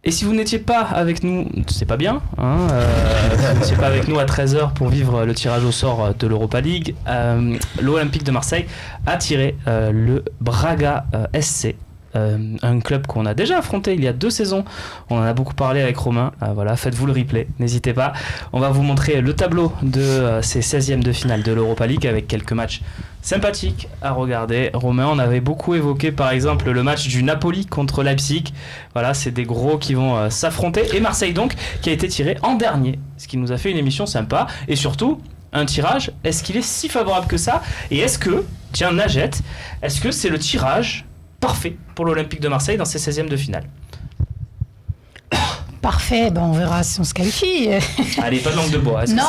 Et si vous n'étiez pas avec nous, c'est pas bien, hein, si vous n'étiez pas avec nous à 13h pour vivre le tirage au sort de l'Europa League, l'Olympique de Marseille a tiré le Braga SC. Un club qu'on a déjà affronté il y a 2 saisons. On en a beaucoup parlé avec Romain. Voilà, faites-vous le replay, n'hésitez pas. On va vous montrer le tableau de ces 16e de finale de l'Europa League avec quelques matchs sympathique à regarder. Romain, on avait beaucoup évoqué par exemple le match du Napoli contre Leipzig. Voilà, c'est des gros qui vont s'affronter. Et Marseille donc, qui a été tiré en dernier. Ce qui nous a fait une émission sympa. Et surtout, un tirage, est-ce qu'il est si favorable que ça? Et est-ce que, tiens Najet, est-ce que c'est le tirage parfait pour l'Olympique de Marseille dans ses 16e de finale? Parfait, ben on verra si on se qualifie. Allez, pas de langue de bois. Non,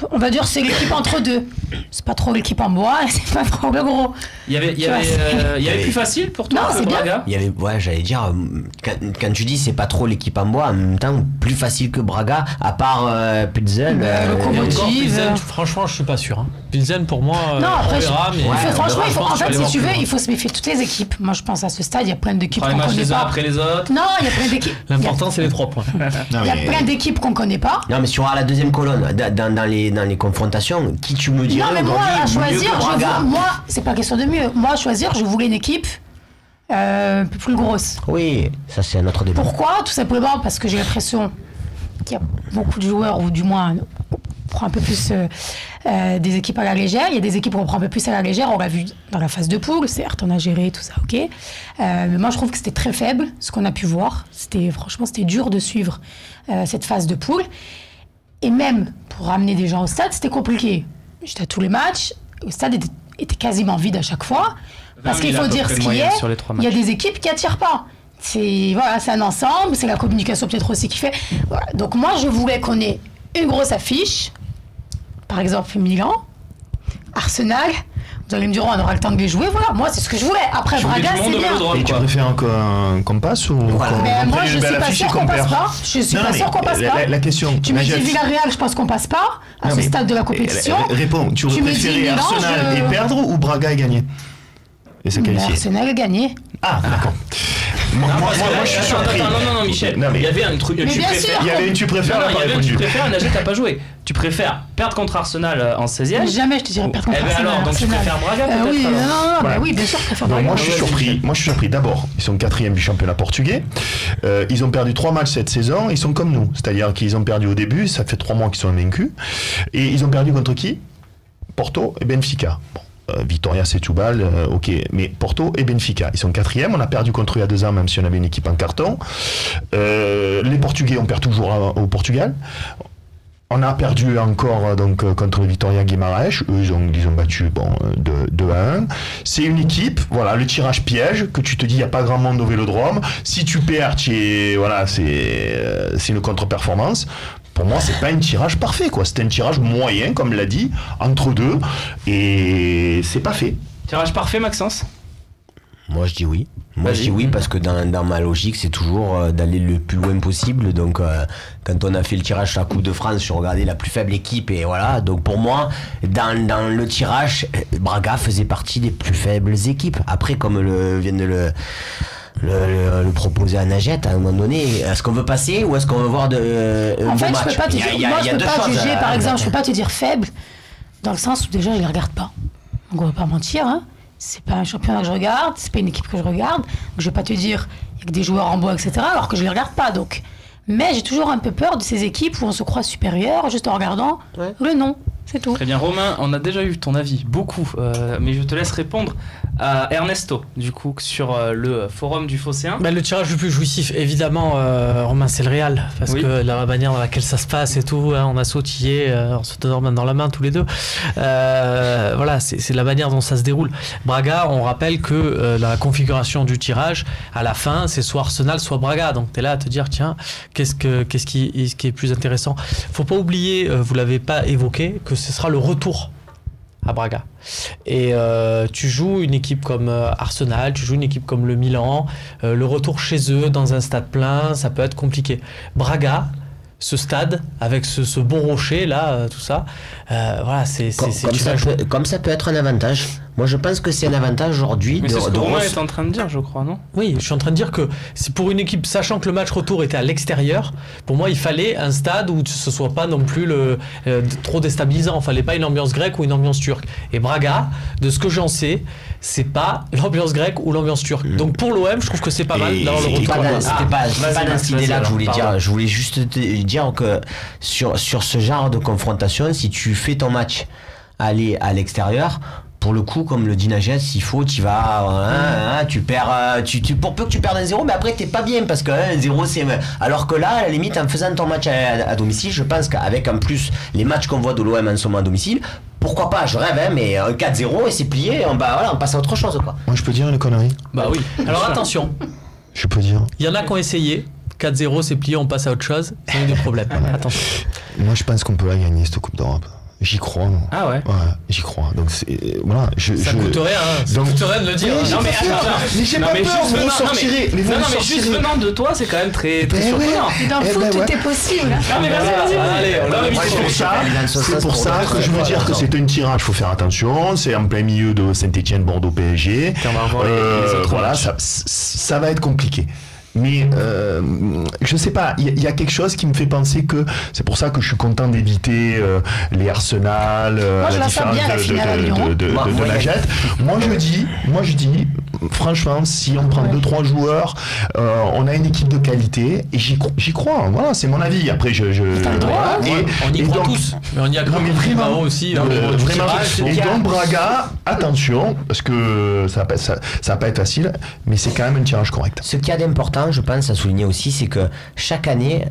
on va dire c'est l'équipe entre deux. C'est pas trop l'équipe en bois, c'est pas trop le gros. Il y avait plus facile pour toi que Braga. Ouais, j'allais dire, quand tu dis c'est pas trop l'équipe en bois, en même temps plus facile que Braga, à part Pilsen. Pilsen, franchement, je suis pas sûr. Hein. Pilsen pour moi, non, après, on verra, mais franchement, en fait, si tu veux, il faut se méfier de toutes les équipes. Moi, je pense à ce stade, il y a plein d'équipes qu'on connaît pas. Après les autres. Non, il y a plein d'équipes. L'important, c'est les 3 points. Il y a plein d'équipes qu'on connaît pas. Non, mais sur la deuxième colonne, dans les confrontations, qui tu me dirais? Non, mais moi, à choisir, moi, c'est pas question de mieux. Moi, à choisir, je voulais une équipe un peu plus grosse. Oui, ça c'est un autre débat. Pourquoi? Tout simplement parce que j'ai l'impression qu'il y a beaucoup de joueurs, ou du moins, on prend un peu plus des équipes à la légère. Il y a des équipes qu'on prend un peu plus à la légère. On l'a vu dans la phase de poule. Certes, on a géré tout ça, ok. Mais moi, je trouve que c'était très faible, ce qu'on a pu voir. Franchement, c'était dur de suivre cette phase de poule. Et même pour ramener des gens au stade, c'était compliqué. J'étais à tous les matchs. Le stade était quasiment vide à chaque fois. Parce qu'il faut dire ce qu'il y a. Il y a des équipes qui n'attirent pas. C'est un ensemble. C'est la communication peut-être aussi qui fait. Voilà. Donc moi, je voulais qu'on ait une grosse affiche. Par exemple, Milan, Arsenal. Vous allez me dire, on aura le temps de les jouer. Voilà, moi, c'est ce que je voulais. Après, Braga, c'est bien. Et tu préfères qu'on passe ou moi, je suis pas sûr qu'on passe pas. Je suis pas sûr qu'on passe pas. La question. Tu me dis Villarreal, je pense qu'on passe pas à ce stade de la compétition. Réponds, tu aurais préféré Arsenal et perdre ou Braga et gagner? Et se qualifier. Arsenal a gagné. Ah, d'accord. Moi, je suis surpris. Non, Michel. Il y avait un truc. Il y avait une tu préfères, il y avait un tu préfères, Najet n'a pas joué. Tu préfères perdre contre Arsenal en 16e? Jamais je te dirais perdre contre Arsenal. Alors, donc tu préfères Braga peut-être? Oui, non, oui, bien sûr, je préfère Braga. Moi, je suis surpris. D'abord, ils sont 4e du championnat portugais. Ils ont perdu 3 matchs cette saison. Ils sont comme nous. C'est-à-dire qu'ils ont perdu au début. Ça fait 3 mois qu'ils sont invaincus. Et ils ont perdu contre qui? Porto et Benfica. Bon. Vitoria, Setúbal, ok, mais Porto et Benfica, ils sont 4e. On a perdu contre eux il y a 2 ans, même si on avait une équipe en carton. Les Portugais, on perd toujours au Portugal. On a perdu encore donc contre le Vitoria Guimarães. Eux, ils ont battu 2-1. C'est une équipe, voilà, le tirage piège, que tu te dis, il n'y a pas grand monde au Vélodrome. Si tu perds, c'est une contre-performance. Pour moi, c'est pas un tirage parfait, quoi. C'est un tirage moyen, comme l'a dit, entre deux, et c'est pas fait. Tirage parfait, Maxence? Moi, je dis oui. Moi, je dis oui parce que dans ma logique, c'est toujours d'aller le plus loin possible. Donc, quand on a fait le tirage sur la Coupe de France, je regardais la plus faible équipe et voilà. Donc, pour moi, dans le tirage, Braga faisait partie des plus faibles équipes. Après, comme vient de le proposer à Najet, à un moment donné, est-ce qu'on veut passer ou est-ce qu'on veut voir en fait, je peux pas te dire, moi je peux pas juger, par exemple, je peux pas te dire faible, dans le sens où déjà je les regarde pas. Donc on va pas mentir, hein. C'est pas un championnat que je regarde, c'est pas une équipe que je regarde, donc je vais pas te dire il y a que des joueurs en bois, etc., alors que je les regarde pas, donc. Mais j'ai toujours un peu peur de ces équipes où on se croit supérieur juste en regardant le nom. C'est tout. Très bien, Romain, on a déjà eu ton avis, beaucoup, mais je te laisse répondre à Ernesto, du coup, sur le forum du Phocéen. Le tirage le plus jouissif, évidemment, Romain, c'est le Real, parce que la manière dans laquelle ça se passe et tout, hein, on a sautillé, on se donne main dans la main tous les deux. Voilà, c'est la manière dont ça se déroule. Braga, on rappelle que la configuration du tirage, à la fin, c'est soit Arsenal, soit Braga. Donc tu es là à te dire, tiens, qu'est-ce qui est plus intéressant? Faut pas oublier, vous l'avez pas évoqué, que ce sera le retour à Braga. Et tu joues une équipe comme Arsenal, tu joues une équipe comme le Milan, le retour chez eux dans un stade plein, ça peut être compliqué. Braga, ce stade avec ce bon rocher là, tout ça, voilà, comme ça peut être un avantage. Moi, je pense que c'est un avantage aujourd'hui. Mais c'est ce que Romain est en train de dire, je crois, non? Oui, je suis en train de dire que c'est pour une équipe, sachant que le match retour était à l'extérieur, pour moi, il fallait un stade où ce soit pas non plus trop déstabilisant. Il fallait pas une ambiance grecque ou une ambiance turque. Et Braga, de ce que j'en sais, c'est pas l'ambiance grecque ou l'ambiance turque. Donc pour l'OM, je trouve que c'est pas mal d'avoir le retour. C'était pas dans cette idée-là que je voulais dire. Je voulais juste te dire que sur ce genre de confrontation, si tu fais ton match aller à l'extérieur, pour le coup, comme le dit Nages, s'il faut, tu vas, tu perds, pour peu que tu perdes un 0, mais après t'es pas bien parce que 0 c'est. Alors que là, à la limite, en faisant ton match à domicile, je pense qu'avec en plus les matchs qu'on voit de l'OM en ce moment à domicile, pourquoi pas, je rêve, mais un 4-0 et c'est plié, on passe à autre chose, quoi. Moi, je peux dire une connerie? Bah oui. Alors attention. Je peux dire. Il y en a qui ont essayé. 4-0, c'est plié, on passe à autre chose. C'est des problèmes. Attention. Moi, je pense qu'on peut la gagner cette Coupe d'Europe. J'y crois, non? Ah ouais? Ouais, j'y crois. Donc, voilà. Ça coûte rien, hein. Ça coûte rien de le dire. Non, mais attends. Mais j'ai pas peur, vous ressortirez. Mais juste venant de toi, c'est quand même très surprenant. Et dans le foot, tout est possible. Non, mais vas-y. Allez, c'est pour ça que je veux dire que c'est un tirage, il faut faire attention. C'est en plein milieu de Saint-Etienne, Bordeaux, PSG. On va revoir les autres. Voilà, ça va être compliqué. Mais je sais pas, il y a quelque chose qui me fait penser que c'est pour ça que je suis content d'éviter les Arsenal, la différence de la jette. Moi je dis, franchement, si on prend 2-3 joueurs, on a une équipe de qualité et j'y crois. Voilà, c'est mon avis. Après, on y croit tous, mais on y a cru vraiment aussi. Vraiment. Et donc Braga, attention, parce que ça va pas être facile, mais c'est quand même un tirage correct. Ce qu'il y a d'important, je pense, à souligner aussi, c'est que chaque année,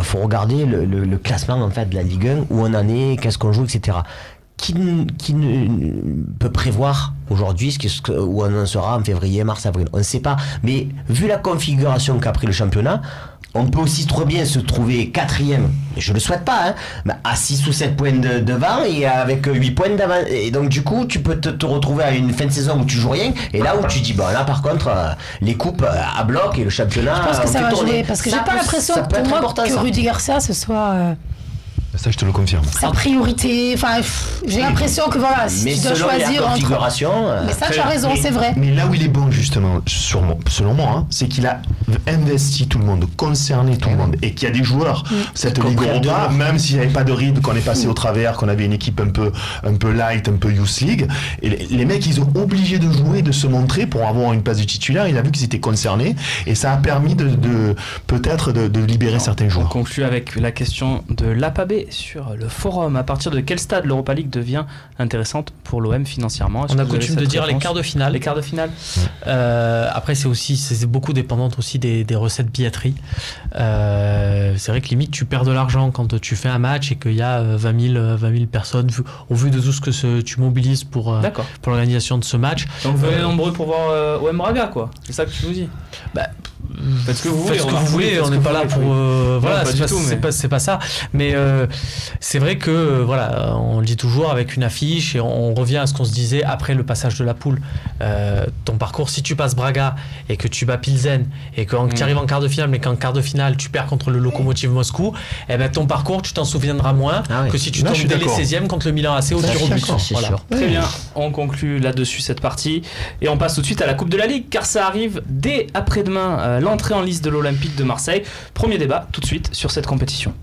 faut regarder le classement en fait de la Ligue 1, où on en est, qu'est-ce qu'on joue, etc. Qui peut prévoir aujourd'hui où on en sera en février, mars, avril? On ne sait pas. Mais vu la configuration qu'a pris le championnat, on peut aussi trop bien se trouver 4e, je le souhaite pas, hein, mais à 6 ou 7 points devant et avec 8 points d'avant. Et donc du coup, tu peux te retrouver à une fin de saison où tu joues rien, et là où tu dis, bon là par contre, les coupes à bloc et le championnat... Je pense que ça va jouer, parce que j'ai pas l'impression pour moi que Rudy Garcia ce soit... Ça, je te le confirme. Sa priorité, enfin, j'ai l'impression que voilà, si tu dois choisir la configuration, Mais ça, tu as raison, c'est vrai. Mais là où il est bon, justement, selon moi, hein, c'est qu'il a investi tout le monde, concerné tout le monde, et qu'il y a des joueurs, cette Ligue Europa, même s'il n'y avait pas de rythme, qu'on est passé au travers, qu'on avait une équipe un peu light, un peu Youth League, et les mecs, ils ont obligé de jouer, de se montrer pour avoir une place de titulaire. Il a vu qu'ils étaient concernés, et ça a permis peut-être de libérer certains joueurs. On conclut avec la question de l'APAB sur le forum. À partir de quel stade l'Europa League devient intéressante pour l'OM financièrement? On a coutume de dire les quarts de finale. Les quarts de finale. Après, c'est beaucoup dépendant aussi des recettes billetterie. C'est vrai que limite, tu perds de l'argent quand tu fais un match et qu'il y a 20 000 personnes au vu de tout ce que tu mobilises pour l'organisation de ce match. Donc venez nombreux pour voir OM Braga, quoi. C'est ça que tu nous dis? Faites ce que vous voulez, on n'est pas là pour voilà, c'est pas ça, mais c'est vrai que voilà, on le dit toujours avec une affiche et on revient à ce qu'on se disait après le passage de la poule. Ton parcours, si tu passes Braga et que tu bats Pilsen et que tu arrives en quart de finale, mais qu'en quart de finale tu perds contre le Lokomotiv Moscou, et ben ton parcours, tu t'en souviendras moins que si tu tombes dès les 16e contre le Milan AC au tir au but. Voilà. Très bien, on conclut là-dessus cette partie et on passe tout de suite à la Coupe de la Ligue, car ça arrive dès après-demain, l'entrée en liste de l'Olympique de Marseille. Premier débat tout de suite sur cette compétition.